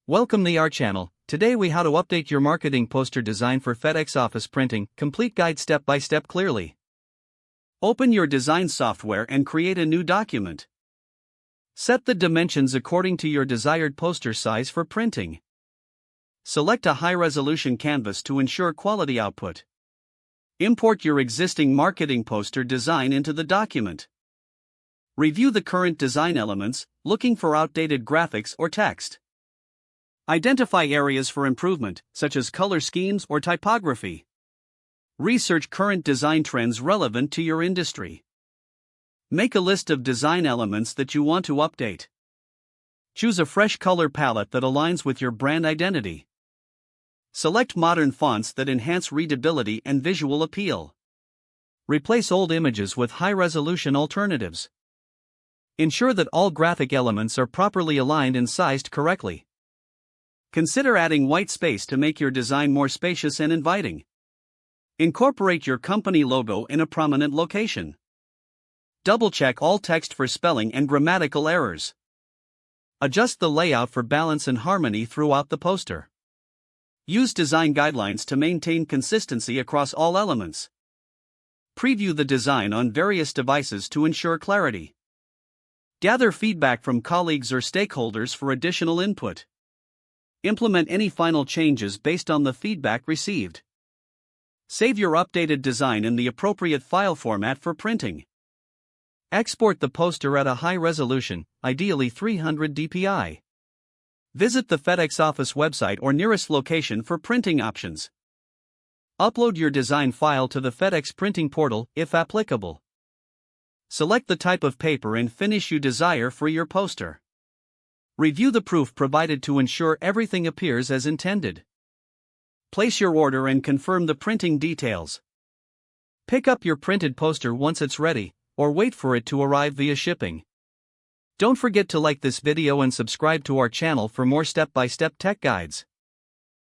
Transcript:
Welcome to our channel. Today we how to update your marketing poster design for FedEx Office printing, complete guide step by step clearly. Open your design software and create a new document. Set the dimensions according to your desired poster size for printing. Select a high-resolution canvas to ensure quality output. Import your existing marketing poster design into the document. Review the current design elements, looking for outdated graphics or text. Identify areas for improvement, such as color schemes or typography. Research current design trends relevant to your industry. Make a list of design elements that you want to update. Choose a fresh color palette that aligns with your brand identity. Select modern fonts that enhance readability and visual appeal. Replace old images with high-resolution alternatives. Ensure that all graphic elements are properly aligned and sized correctly. Consider adding white space to make your design more spacious and inviting. Incorporate your company logo in a prominent location. Double-check all text for spelling and grammatical errors. Adjust the layout for balance and harmony throughout the poster. Use design guidelines to maintain consistency across all elements. Preview the design on various devices to ensure clarity. Gather feedback from colleagues or stakeholders for additional input. Implement any final changes based on the feedback received. Save your updated design in the appropriate file format for printing. Export the poster at a high resolution, ideally 300 dpi. Visit the FedEx Office website or nearest location for printing options. Upload your design file to the FedEx printing portal, if applicable. Select the type of paper and finish you desire for your poster. Review the proof provided to ensure everything appears as intended. Place your order and confirm the printing details. Pick up your printed poster once it's ready, or wait for it to arrive via shipping. Don't forget to like this video and subscribe to our channel for more step-by-step tech guides.